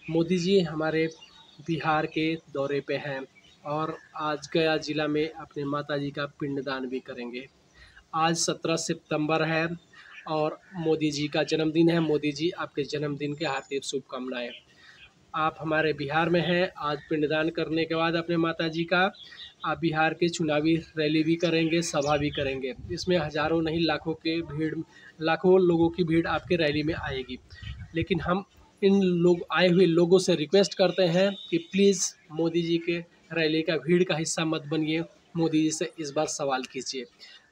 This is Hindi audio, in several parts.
मोदी जी हमारे बिहार के दौरे पे हैं और आज गया ज़िला में अपने माताजी का पिंडदान भी करेंगे। आज 17 सितंबर है और मोदी जी का जन्मदिन है। मोदी जी, आपके जन्मदिन के हार्दिक शुभकामनाएँ। आप हमारे बिहार में हैं, आज पिंडदान करने के बाद अपने माताजी का आप बिहार की चुनावी रैली भी करेंगे, सभा भी करेंगे। इसमें हज़ारों नहीं लाखों लोगों की भीड़ आपके रैली में आएगी। लेकिन हम इन लोग आए हुए लोगों से रिक्वेस्ट करते हैं कि प्लीज़ मोदी जी के रैली का भीड़ का हिस्सा मत बनिए, मोदी जी से इस बार सवाल कीजिए।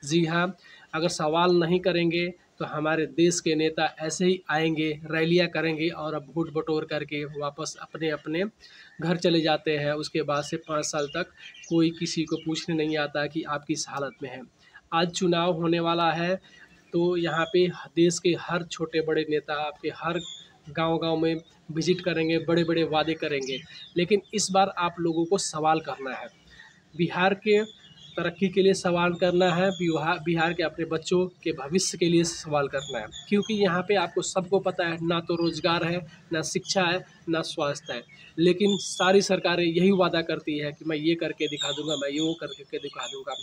जी हाँ, अगर सवाल नहीं करेंगे तो हमारे देश के नेता ऐसे ही आएंगे, रैलियां करेंगे और अब वोट बटोर करके वापस अपने अपने घर चले जाते हैं। उसके बाद से 5 साल तक कोई किसी को पूछने नहीं आता कि आप किस हालत में हैं। आज चुनाव होने वाला है, तो यहाँ पे देश के हर छोटे बड़े नेता आपके हर गांव-गांव में विजिट करेंगे, बड़े-बड़े वादे करेंगे। लेकिन इस बार आप लोगों को सवाल करना है। बिहार के तरक्की के लिए सवाल करना है, बिहार के अपने बच्चों के भविष्य के लिए सवाल करना है। क्योंकि यहाँ पे आपको सबको पता है, ना तो रोज़गार है, ना शिक्षा है, ना स्वास्थ्य है। लेकिन सारी सरकारें यही वादा करती है कि मैं ये करके दिखा दूँगा, मैं ये वो करके दिखा दूँगा।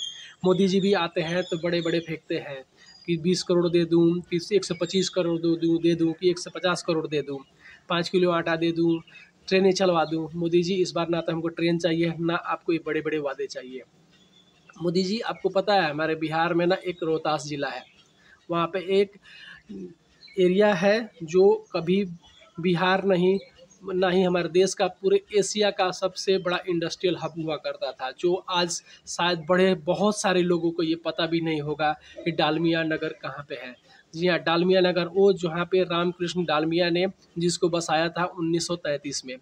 मोदी जी भी आते हैं तो बड़े-बड़े फेंकते हैं कि 20 करोड़ दे दूँ, कि 125 करोड़ दे दूँ, कि 150 करोड़ दे दूँ, 5 किलो आटा दे दूँ, ट्रेनें चलवा दूँ। मोदी जी, इस बार ना तो हमको ट्रेन चाहिए, ना आपको ये बड़े-बड़े वादे चाहिए। मोदी जी, आपको पता है हमारे बिहार में ना एक रोहतास ज़िला है। वहाँ पे एक एरिया है जो कभी बिहार नहीं, ना ही हमारे देश का, पूरे एशिया का सबसे बड़ा इंडस्ट्रियल हब हुआ करता था, जो आज शायद बहुत सारे लोगों को ये पता भी नहीं होगा कि डालमिया नगर कहाँ पे है। जी हाँ, डालमिया नगर वो जहाँ पे रामकृष्ण डालमिया ने जिसको बसाया था 1933 में।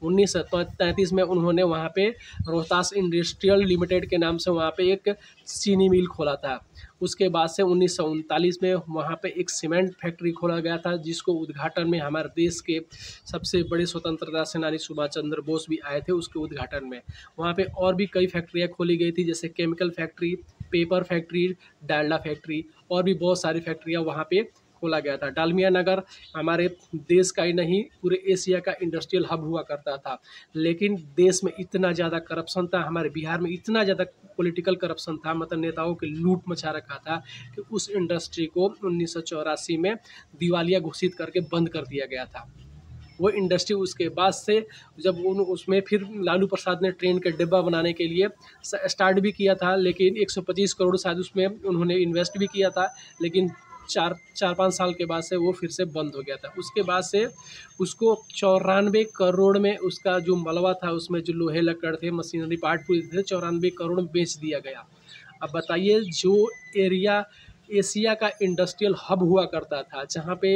1933 में उन्होंने वहाँ पे रोहतास इंडस्ट्रियल लिमिटेड के नाम से वहाँ पे एक चीनी मिल खोला था। उसके बाद से 1939 में वहाँ पे एक सीमेंट फैक्ट्री खोला गया था, जिसको उद्घाटन में हमारे देश के सबसे बड़े स्वतंत्रता सेनानी सुभाष चंद्र बोस भी आए थे उसके उद्घाटन में। वहाँ पे और भी कई फैक्ट्रियाँ खोली गई थी, जैसे chemical factory, paper factory, Dalda factory, और भी बहुत सारी फैक्ट्रियाँ वहाँ पे खोला गया था। डालमिया नगर हमारे देश का ही नहीं, पूरे एशिया का इंडस्ट्रियल हब हुआ करता था। लेकिन देश में इतना ज़्यादा करप्शन था, हमारे बिहार में इतना ज़्यादा पॉलिटिकल करप्शन था, मतलब नेताओं के लूट मचा रखा था, कि उस इंडस्ट्री को 1984 में दिवालिया घोषित करके बंद कर दिया गया था। वो इंडस्ट्री उसके बाद से जब उसमें फिर लालू प्रसाद ने ट्रेन के डिब्बा बनाने के लिए स्टार्ट भी किया था, लेकिन 125 करोड़ शायद उसमें उन्होंने इन्वेस्ट भी किया था, लेकिन 4-5 साल के बाद से वो फिर से बंद हो गया था। उसके बाद से उसको 94 करोड़ में, उसका जो मलबा था उसमें जो लोहे लक्कड़ थे, मशीनरी पार्ट पूरे थे, 94 करोड़ में बेच दिया गया। अब बताइए, जो एरिया एशिया का इंडस्ट्रियल हब हुआ करता था, जहाँ पे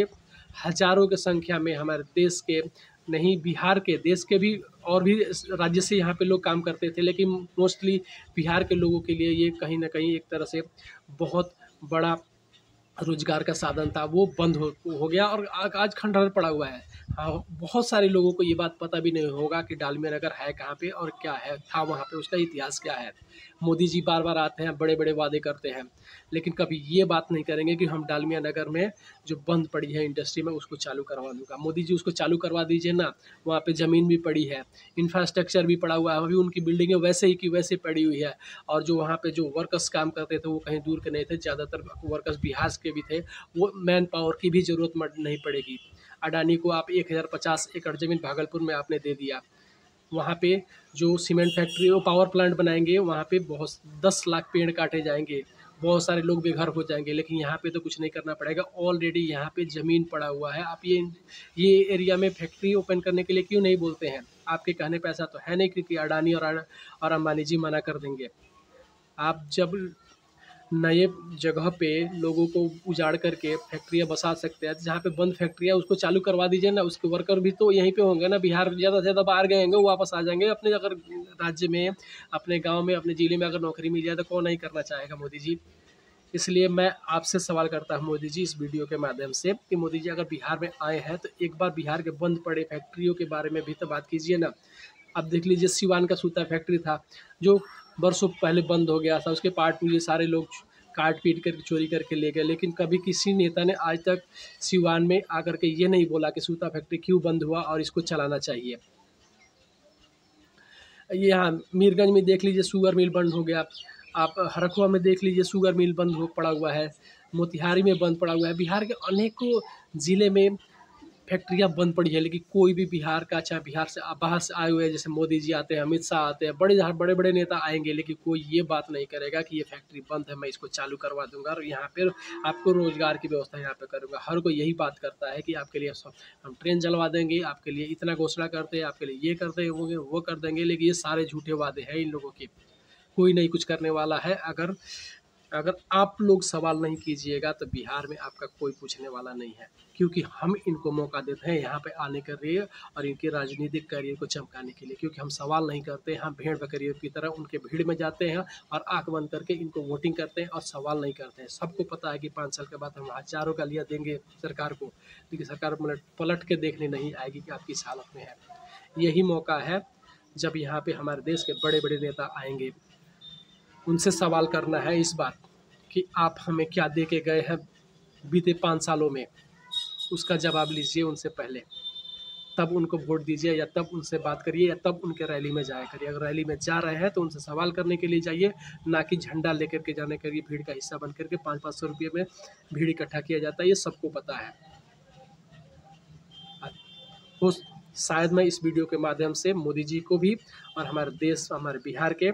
हज़ारों की संख्या में हमारे देश के नहीं, बिहार के, देश के भी और भी राज्य से यहाँ पे लोग काम करते थे, लेकिन मोस्टली बिहार के लोगों के लिए ये कहीं न कहीं एक तरह से बहुत बड़ा रोज़गार का साधन था, वो बंद हो गया और आज खंडहर पड़ा हुआ है। हाँ, बहुत सारे लोगों को ये बात पता भी नहीं होगा कि डालमिया नगर है कहाँ पे और क्या है, था वहाँ पे, उसका इतिहास क्या है। मोदी जी बार-बार आते हैं, बड़े-बड़े वादे करते हैं, लेकिन कभी ये बात नहीं करेंगे कि हम डालमिया नगर में जो बंद पड़ी है इंडस्ट्री में उसको चालू करवा दूँगा। मोदी जी, उसको चालू करवा दीजिए ना, वहाँ पे ज़मीन भी पड़ी है, इंफ्रास्ट्रक्चर भी पड़ा हुआ है, अभी उनकी बिल्डिंगें वैसे ही की वैसे पड़ी हुई है, और जो वहाँ पे जो वर्कर्स काम करते थे वो कहीं दूर के नहीं थे, ज़्यादातर वर्कर्स बिहार के भी थे, वो मैन पावर की भी ज़रूरत नहीं पड़ेगी। अडानी को आप 1050 एकड़ ज़मीन भागलपुर में आपने दे दिया, वहाँ पे जो सीमेंट फैक्ट्री वो पावर प्लांट बनाएंगे, वहाँ पे बहुत 10 लाख पेड़ काटे जाएंगे, बहुत सारे लोग बेघर हो जाएंगे, लेकिन यहाँ पे तो कुछ नहीं करना पड़ेगा। ऑलरेडी यहाँ पे ज़मीन पड़ा हुआ है, आप ये एरिया में फैक्ट्री ओपन करने के लिए क्यों नहीं बोलते हैं? आपके कहने पे ऐसा तो है नहीं क्योंकि अडानी और अंबानी जी मना कर देंगे। आप जब नए जगह पे लोगों को उजाड़ करके फैक्ट्रियाँ बसा सकते हैं, जहाँ पे बंद फैक्ट्रियाँ उसको चालू करवा दीजिए ना, उसके वर्कर भी तो यहीं पे होंगे ना, बिहार ज़्यादा से ज़्यादा बाहर गए होंगे, वो वापस आ जाएंगे अपने, अगर राज्य में, अपने गांव में, अपने ज़िले में अगर नौकरी मिल जाए तो कौन नहीं करना चाहेगा मोदी जी। इसलिए मैं आपसे सवाल करता हूँ मोदी जी, इस वीडियो के माध्यम से, कि मोदी जी अगर बिहार में आए हैं तो एक बार बिहार के बंद पड़े फैक्ट्रियों के बारे में भी तो बात कीजिए ना। अब देख लीजिए, सिवान का सूता फैक्ट्री था जो बरसों पहले बंद हो गया था, उसके पार्ट पुर्जे सारे लोग काट पीट कर चोरी करके ले गए, लेकिन कभी किसी नेता ने आज तक सिवान में आकर के ये नहीं बोला कि सूता फैक्ट्री क्यों बंद हुआ और इसको चलाना चाहिए। ये यहाँ मीरगंज में देख लीजिए शुगर मिल बंद हो गया, आप हरखुआ में देख लीजिए शुगर मिल बंद हो पड़ा हुआ है, मोतिहारी में बंद पड़ा हुआ है। बिहार के अनेकों ज़िले में फैक्ट्रियाँ बंद पड़ी है, लेकिन कोई भी बिहार का, चाहे बिहार से बाहर से आए हुए हैं, जैसे मोदी जी आते हैं, अमित शाह आते हैं, बड़े बड़े नेता आएंगे, लेकिन कोई ये बात नहीं करेगा कि ये फैक्ट्री बंद है, मैं इसको चालू करवा दूंगा और यहाँ पे आपको रोजगार की व्यवस्था यहाँ पे करूँगा। हर कोई यही बात करता है कि आपके लिए हम ट्रेन चलवा देंगे, आपके लिए इतना घोषणा करते हैं, आपके लिए ये कर देंगे, वो कर देंगे, लेकिन ये सारे झूठे वादे हैं इन लोगों के। कोई नहीं कुछ करने वाला है। अगर आप लोग सवाल नहीं कीजिएगा तो बिहार में आपका कोई पूछने वाला नहीं है, क्योंकि हम इनको मौका देते हैं यहाँ पे आने के लिए और इनके राजनीतिक करियर को चमकाने के लिए। क्योंकि हम सवाल नहीं करते, हम भेड़ बकरियों की तरह उनके भीड़ में जाते हैं और आंख बंद करके इनको वोटिंग करते हैं और सवाल नहीं करते हैं। सबको पता है कि 5 साल के बाद हम हज़ारों का लिया देंगे सरकार को, लेकिन सरकार पलट के देखने नहीं आएगी कि आप किस हालत में है। यही मौका है जब यहाँ पे हमारे देश के बड़े बड़े नेता आएंगे, उनसे सवाल करना है इस बात कि आप हमें क्या दे के गए हैं बीते 5 सालों में, उसका जवाब लीजिए उनसे पहले, तब उनको वोट दीजिए या तब उनसे बात करिए या तब उनके रैली में जाया करिए। अगर रैली में जा रहे हैं तो उनसे सवाल करने के लिए जाइए, ना कि झंडा लेकर के जाने के लिए भीड़ का हिस्सा बन करके 500-500 रुपये में भीड़ इकट्ठा किया जाता है, ये सबको पता है। तो शायद मैं इस वीडियो के माध्यम से मोदी जी को भी और हमारे देश, हमारे बिहार के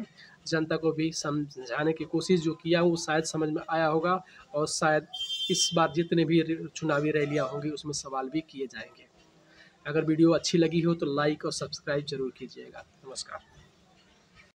जनता को भी समझाने की कोशिश जो किया हूँ, शायद समझ में आया होगा और शायद इस बार जितने भी चुनावी रैलियाँ होंगी उसमें सवाल भी किए जाएंगे। अगर वीडियो अच्छी लगी हो तो लाइक और सब्सक्राइब जरूर कीजिएगा। नमस्कार।